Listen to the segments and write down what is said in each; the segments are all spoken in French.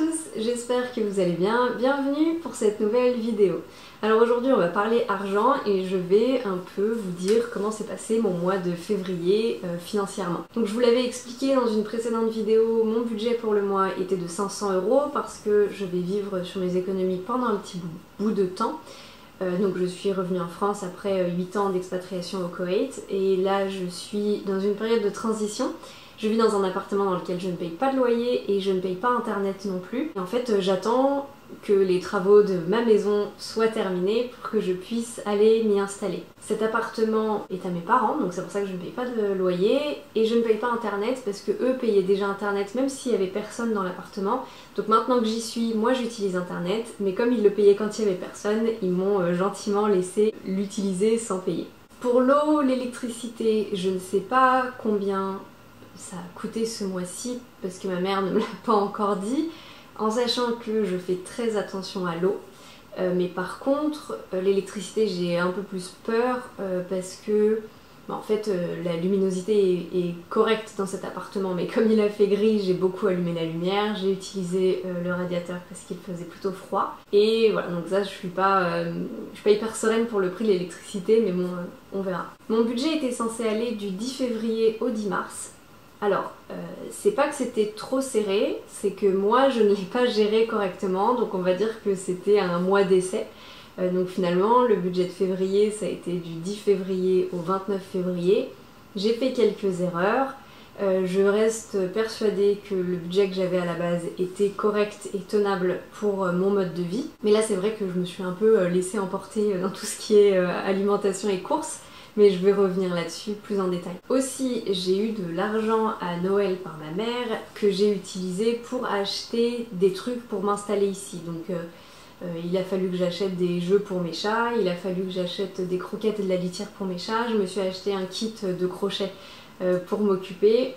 tous, j'espère que vous allez bien. Bienvenue pour cette nouvelle vidéo. Alors aujourd'hui on va parler argent et je vais un peu vous dire comment s'est passé mon mois de février financièrement. Donc je vous l'avais expliqué dans une précédente vidéo, mon budget pour le mois était de 500 € parce que je vais vivre sur mes économies pendant un petit bout de temps. Donc je suis revenue en France après 8 ans d'expatriation au Koweït et là je suis dans une période de transition. Je vis dans un appartement dans lequel je ne paye pas de loyer et je ne paye pas internet non plus. Et en fait j'attends que les travaux de ma maison soient terminés pour que je puisse aller m'y installer. Cet appartement est à mes parents, donc c'est pour ça que je ne paye pas de loyer et je ne paye pas internet parce que eux payaient déjà internet même s'il n'y avait personne dans l'appartement. Donc maintenant que j'y suis, moi j'utilise internet, mais comme ils le payaient quand il n'y avait personne, ils m'ont gentiment laissé l'utiliser sans payer. Pour l'eau, l'électricité, je ne sais pas combien ça a coûté ce mois-ci parce que ma mère ne me l'a pas encore dit, en sachant que je fais très attention à l'eau. Mais par contre, l'électricité, j'ai un peu plus peur parce que en fait la luminosité est correcte dans cet appartement, mais comme il a fait gris, j'ai beaucoup allumé la lumière, j'ai utilisé le radiateur parce qu'il faisait plutôt froid. Et voilà, donc ça je suis pas hyper sereine pour le prix de l'électricité, mais bon, on verra. Mon budget était censé aller du 10 février au 10 mars. Alors, c'est pas que c'était trop serré, c'est que moi je ne l'ai pas géré correctement, donc on va dire que c'était un mois d'essai. Donc finalement, le budget de février, ça a été du 10 février au 29 février. J'ai fait quelques erreurs. Je reste persuadée que le budget que j'avais à la base était correct et tenable pour mon mode de vie. Mais là, c'est vrai que je me suis un peu laissée emporter dans tout ce qui est alimentation et courses. Mais je vais revenir là-dessus plus en détail. Aussi, j'ai eu de l'argent à Noël par ma mère que j'ai utilisé pour acheter des trucs pour m'installer ici. Donc il a fallu que j'achète des jeux pour mes chats, il a fallu que j'achète des croquettes et de la litière pour mes chats, je me suis acheté un kit de crochet pour m'occuper.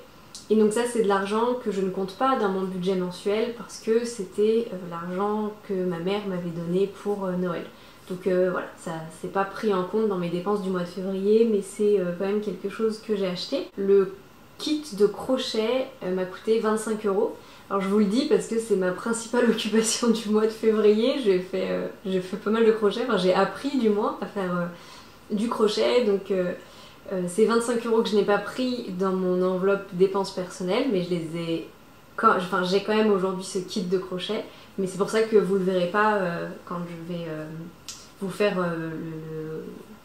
Et donc ça c'est de l'argent que je ne compte pas dans mon budget mensuel parce que c'était l'argent que ma mère m'avait donné pour Noël. Donc voilà, ça c'est pas pris en compte dans mes dépenses du mois de février, mais c'est quand même quelque chose que j'ai acheté. Le kit de crochet m'a coûté 25 €. Alors je vous le dis parce que c'est ma principale occupation du mois de février. J'ai fait pas mal de crochet, enfin j'ai appris du moins à faire du crochet, donc c'est 25 € que je n'ai pas pris dans mon enveloppe dépenses personnelles, mais je les ai... j'ai quand même aujourd'hui ce kit de crochet, mais c'est pour ça que vous le verrez pas quand je vais vous faire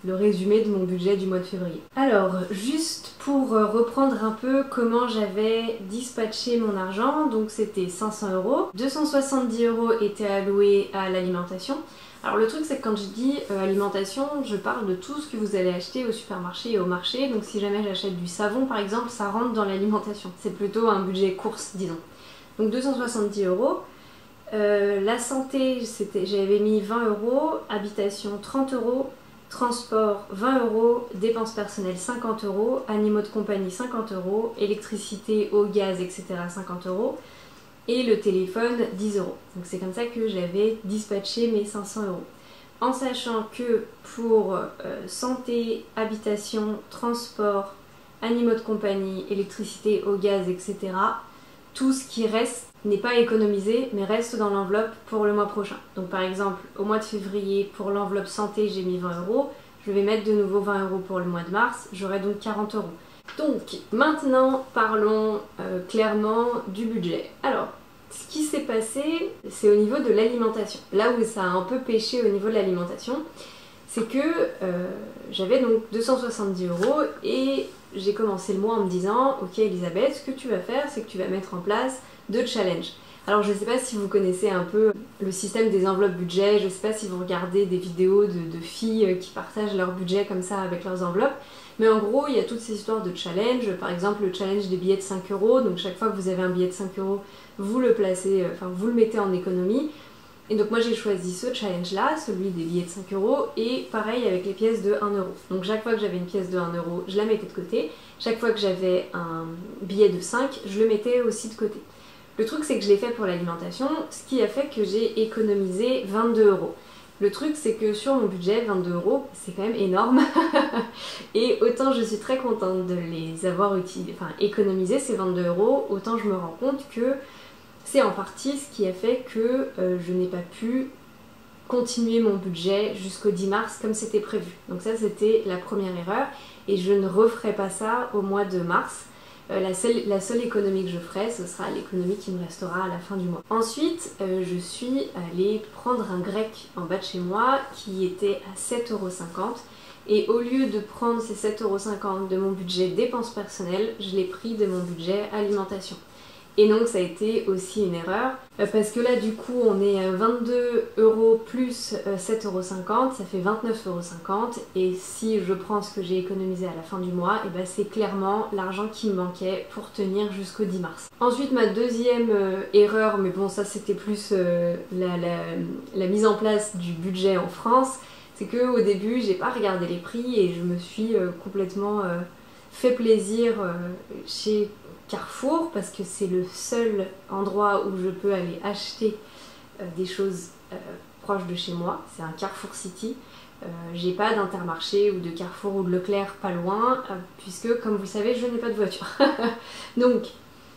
le résumé de mon budget du mois de février. Alors, juste pour reprendre un peu comment j'avais dispatché mon argent, donc c'était 500 €, 270 € étaient alloués à l'alimentation. Alors le truc c'est que quand je dis alimentation, je parle de tout ce que vous allez acheter au supermarché et au marché, donc si jamais j'achète du savon par exemple, ça rentre dans l'alimentation. C'est plutôt un budget course, disons. Donc 270 €. La santé, j'avais mis 20 €, habitation 30 €, transport 20 €, dépenses personnelles 50 €, animaux de compagnie 50 €, électricité, eau, gaz, etc. 50 € et le téléphone 10 €. Donc c'est comme ça que j'avais dispatché mes 500 €. En sachant que pour santé, habitation, transport, animaux de compagnie, électricité, eau, gaz, etc. tout ce qui reste n'est pas économisé mais reste dans l'enveloppe pour le mois prochain. Donc par exemple au mois de février pour l'enveloppe santé j'ai mis 20 €, je vais mettre de nouveau 20 € pour le mois de mars, j'aurai donc 40 €. Donc maintenant parlons clairement du budget. Alors ce qui s'est passé c'est au niveau de l'alimentation. Là où ça a un peu pêché au niveau de l'alimentation, c'est que j'avais donc 270 € et j'ai commencé le mois en me disant ok Elisabeth, ce que tu vas faire c'est que tu vas mettre en place de challenge. Alors je sais pas si vous connaissez un peu le système des enveloppes budget, je sais pas si vous regardez des vidéos de filles qui partagent leur budget comme ça avec leurs enveloppes, mais en gros il y a toutes ces histoires de challenge, par exemple le challenge des billets de 5 €, donc chaque fois que vous avez un billet de 5 €, vous le placez, vous le mettez en économie. Et donc moi j'ai choisi ce challenge là, celui des billets de 5 €, et pareil avec les pièces de 1 €. Donc chaque fois que j'avais une pièce de 1 €, je la mettais de côté, chaque fois que j'avais un billet de 5, je le mettais aussi de côté. Le truc c'est que je l'ai fait pour l'alimentation, ce qui a fait que j'ai économisé 22 €. Le truc c'est que sur mon budget, 22 € c'est quand même énorme et autant je suis très contente de les avoir économisés ces 22 €, autant je me rends compte que c'est en partie ce qui a fait que je n'ai pas pu continuer mon budget jusqu'au 10 mars comme c'était prévu. Donc ça c'était la première erreur et je ne referai pas ça au mois de mars. La seule économie que je ferai, ce sera l'économie qui me restera à la fin du mois. Ensuite, je suis allée prendre un grec en bas de chez moi qui était à 7,50 € et au lieu de prendre ces 7,50 € de mon budget dépenses personnelles, je l'ai pris de mon budget alimentation. Et donc ça a été aussi une erreur, parce que là du coup on est à 22 € plus 7,50 €, ça fait 29,50 €, et si je prends ce que j'ai économisé à la fin du mois, et ben c'est clairement l'argent qui me manquait pour tenir jusqu'au 10 mars. Ensuite ma deuxième erreur, mais bon ça c'était plus la mise en place du budget en France, c'est qu'au début j'ai pas regardé les prix et je me suis complètement fait plaisir chez Carrefour parce que c'est le seul endroit où je peux aller acheter des choses proches de chez moi. C'est un Carrefour City. J'ai pas d'Intermarché ou de Carrefour ou de Leclerc pas loin puisque comme vous le savez je n'ai pas de voiture. Donc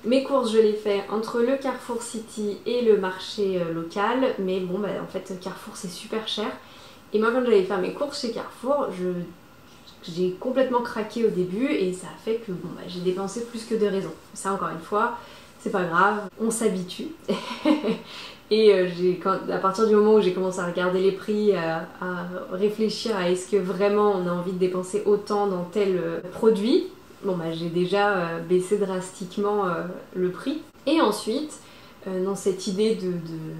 mes courses je les fais entre le Carrefour City et le marché local, mais bon bah en fait Carrefour c'est super cher et moi quand j'allais faire mes courses chez Carrefour j'ai complètement craqué au début et ça a fait que bon, bah, j'ai dépensé plus que de raison. Ça encore une fois, c'est pas grave, on s'habitue. Et à partir du moment où j'ai commencé à regarder les prix, à réfléchir à est-ce que vraiment on a envie de dépenser autant dans tel produit, bon bah j'ai déjà baissé drastiquement le prix. Et ensuite, dans cette idée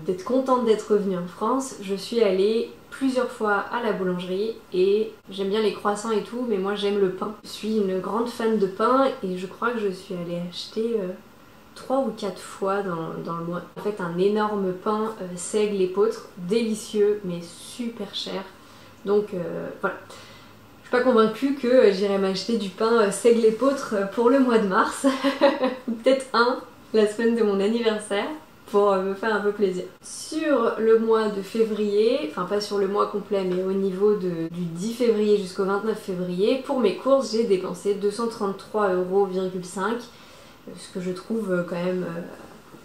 d'être contente d'être revenue en France, je suis allée plusieurs fois à la boulangerie et j'aime bien les croissants et tout, mais moi j'aime le pain. Je suis une grande fan de pain et je crois que je suis allée acheter 3 ou 4 fois dans le mois. En fait un énorme pain seigle épeautre, délicieux mais super cher. Donc voilà. Je suis pas convaincue que j'irai m'acheter du pain seigle épeautre pour le mois de mars. Peut-être la semaine de mon anniversaire, pour me faire un peu plaisir. Sur le mois de février, enfin pas sur le mois complet, mais au niveau du 10 février jusqu'au 29 février, pour mes courses, j'ai dépensé 233,5 €, ce que je trouve quand même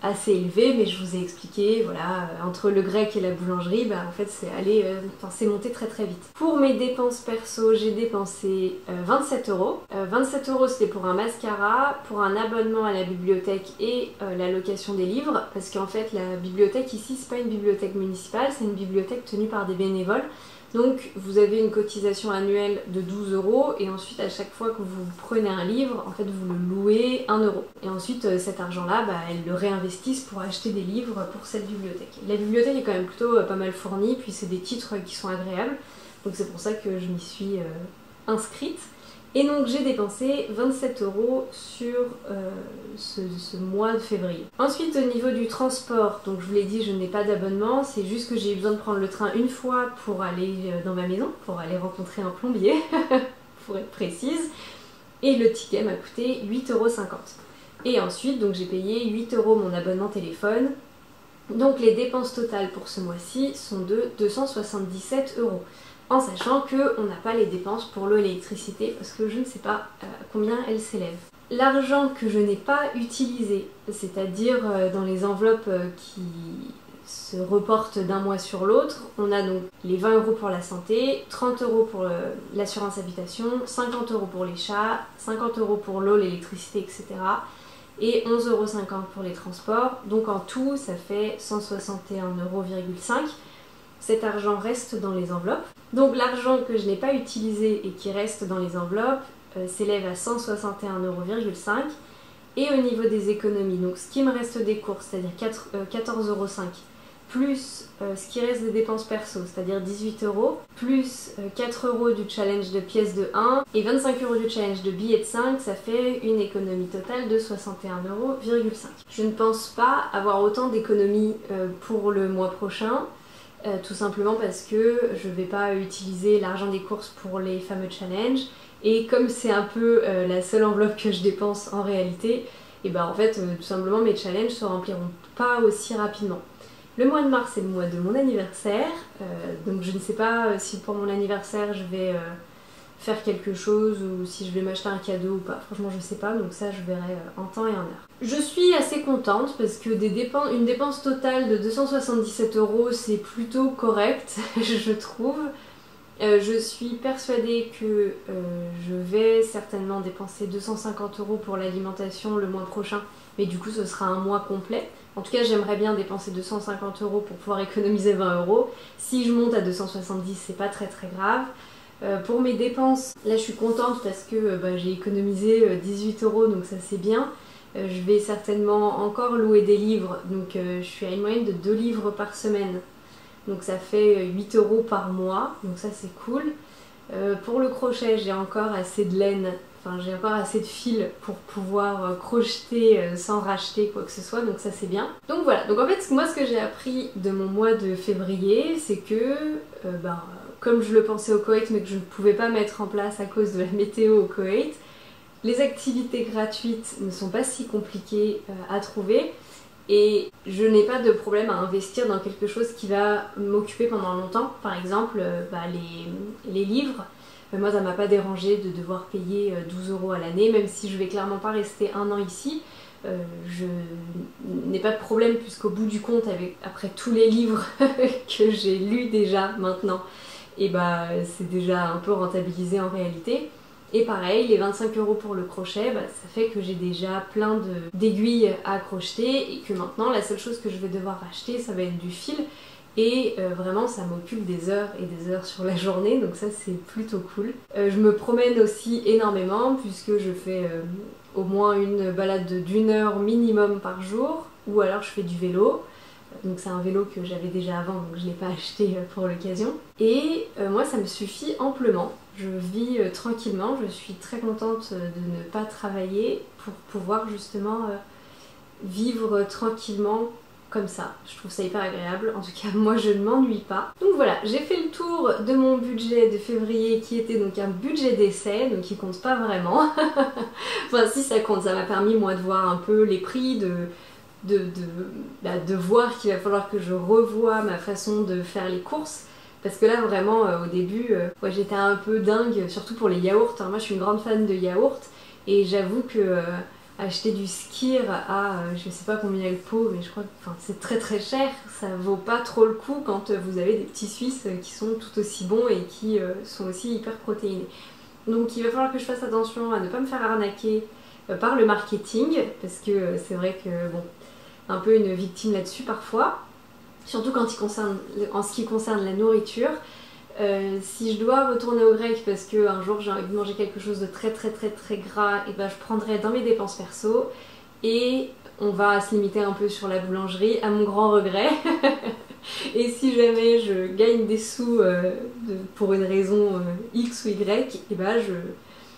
assez élevé, mais je vous ai expliqué, voilà, entre le grec et la boulangerie, bah en fait c'est monté très très vite. Pour mes dépenses perso, j'ai dépensé 27 €. 27 € c'était pour un mascara, pour un abonnement à la bibliothèque et la location des livres, parce qu'en fait la bibliothèque ici c'est pas une bibliothèque municipale, c'est une bibliothèque tenue par des bénévoles. Donc vous avez une cotisation annuelle de 12 € et ensuite à chaque fois que vous prenez un livre, en fait vous le louez 1 €. Et ensuite cet argent-là, bah, elles le réinvestissent pour acheter des livres pour cette bibliothèque. La bibliothèque est quand même plutôt pas mal fournie, puis c'est des titres qui sont agréables, donc c'est pour ça que je m'y suis inscrite. Et donc j'ai dépensé 27 € sur ce mois de février. Ensuite au niveau du transport, donc je vous l'ai dit je n'ai pas d'abonnement, c'est juste que j'ai eu besoin de prendre le train une fois pour aller dans ma maison, pour aller rencontrer un plombier, pour être précise, et le ticket m'a coûté 8,50 €. Et ensuite donc j'ai payé 8 € mon abonnement téléphone, donc les dépenses totales pour ce mois-ci sont de 277 €. En sachant qu'on n'a pas les dépenses pour l'eau et l'électricité parce que je ne sais pas combien elles s'élèvent. L'argent que je n'ai pas utilisé, c'est-à-dire dans les enveloppes qui se reportent d'un mois sur l'autre, on a donc les 20 € pour la santé, 30 € pour l'assurance habitation, 50 € pour les chats, 50 € pour l'eau, l'électricité, etc. et 11,50 € pour les transports. Donc en tout, ça fait 161,5 €. Cet argent reste dans les enveloppes. Donc l'argent que je n'ai pas utilisé et qui reste dans les enveloppes s'élève à 161,5 €. Et au niveau des économies, donc ce qui me reste des courses, c'est-à-dire 14,5 €, plus ce qui reste des dépenses perso, c'est-à-dire 18 €, plus 4 € du challenge de pièces de 1 et 25 € du challenge de billets de 5, ça fait une économie totale de 61,5 €. Je ne pense pas avoir autant d'économies pour le mois prochain. Tout simplement parce que je ne vais pas utiliser l'argent des courses pour les fameux challenges et comme c'est un peu la seule enveloppe que je dépense en réalité, et ben en fait tout simplement mes challenges se rempliront pas aussi rapidement. Le mois de mars c'est le mois de mon anniversaire, donc je ne sais pas si pour mon anniversaire je vais faire quelque chose ou si je vais m'acheter un cadeau ou pas. Franchement, je sais pas, donc ça je verrai en temps et en heure. Je suis assez contente parce que une dépense totale de 277 € c'est plutôt correct, je trouve. Je suis persuadée que je vais certainement dépenser 250 € pour l'alimentation le mois prochain, mais du coup ce sera un mois complet. En tout cas, j'aimerais bien dépenser 250 € pour pouvoir économiser 20 €. Si je monte à 270, c'est pas très grave. Pour mes dépenses, là je suis contente parce que j'ai économisé 18 €, donc ça c'est bien. Je vais certainement encore louer des livres, donc je suis à une moyenne de 2 livres par semaine. Donc ça fait 8 € par mois, donc ça c'est cool. Pour le crochet, j'ai encore assez de laine, enfin j'ai encore assez de fil pour pouvoir crocheter sans racheter quoi que ce soit, donc ça c'est bien. Donc voilà, donc en fait moi ce que j'ai appris de mon mois de février, c'est que comme je le pensais au Koweït mais que je ne pouvais pas mettre en place à cause de la météo au Koweït, les activités gratuites ne sont pas si compliquées à trouver. Et je n'ai pas de problème à investir dans quelque chose qui va m'occuper pendant longtemps. Par exemple, les livres. Moi, ça m'a pas dérangé de devoir payer 12 € à l'année, même si je vais clairement pas rester un an ici. Je n'ai pas de problème puisqu'au bout du compte, après tous les livres que j'ai lus déjà maintenant, et c'est déjà un peu rentabilisé en réalité. Et pareil, les 25 € pour le crochet, ça fait que j'ai déjà plein d'aiguilles à crocheter et que maintenant la seule chose que je vais devoir acheter, ça va être du fil. Et vraiment ça m'occupe des heures et des heures sur la journée, donc ça c'est plutôt cool. Je me promène aussi énormément puisque je fais au moins une balade d'1 heure minimum par jour, ou alors je fais du vélo. Donc c'est un vélo que j'avais déjà avant, donc je ne l'ai pas acheté pour l'occasion. Et moi ça me suffit amplement. Je vis tranquillement, je suis très contente de ne pas travailler pour pouvoir justement vivre tranquillement comme ça. Je trouve ça hyper agréable, en tout cas moi je ne m'ennuie pas. Donc voilà, j'ai fait le tour de mon budget de février qui était donc un budget d'essai, donc qui compte pas vraiment. Enfin si ça compte, ça m'a permis moi de voir un peu les prix, de voir qu'il va falloir que je revoie ma façon de faire les courses. Parce que là vraiment au début, j'étais un peu dingue, surtout pour les yaourts. Moi je suis une grande fan de yaourts et j'avoue que acheter du skyr à je sais pas combien est le pot, mais je crois que c'est très cher, ça vaut pas trop le coup quand vous avez des petits Suisses qui sont tout aussi bons et qui sont aussi hyper protéinés. Donc il va falloir que je fasse attention à ne pas me faire arnaquer par le marketing, parce que c'est vrai que bon, un peu une victime là-dessus parfois. Surtout en ce qui concerne la nourriture. Si je dois retourner au grec parce qu'un jour j'ai envie de manger quelque chose de très gras, et je prendrai dans mes dépenses perso et on va se limiter un peu sur la boulangerie à mon grand regret. Et si jamais je gagne des sous pour une raison X ou Y,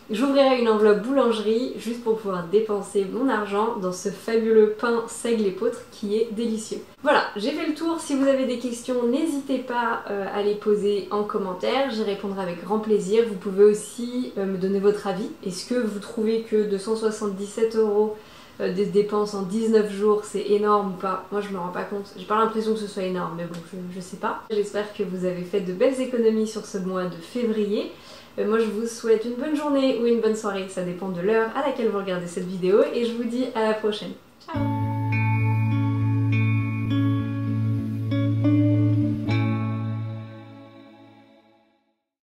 j'ouvrirai une enveloppe boulangerie juste pour pouvoir dépenser mon argent dans ce fabuleux pain seigle épeautre qui est délicieux. Voilà, j'ai fait le tour. Si vous avez des questions, n'hésitez pas à les poser en commentaire, j'y répondrai avec grand plaisir. Vous pouvez aussi me donner votre avis. Est-ce que vous trouvez que 277 € des dépenses en 19 jours c'est énorme ou pas? Moi je me rends pas compte, j'ai pas l'impression que ce soit énorme, mais bon, je sais pas. J'espère que vous avez fait de belles économies sur ce mois de février. Moi je vous souhaite une bonne journée ou une bonne soirée, ça dépend de l'heure à laquelle vous regardez cette vidéo, et je vous dis à la prochaine. Ciao!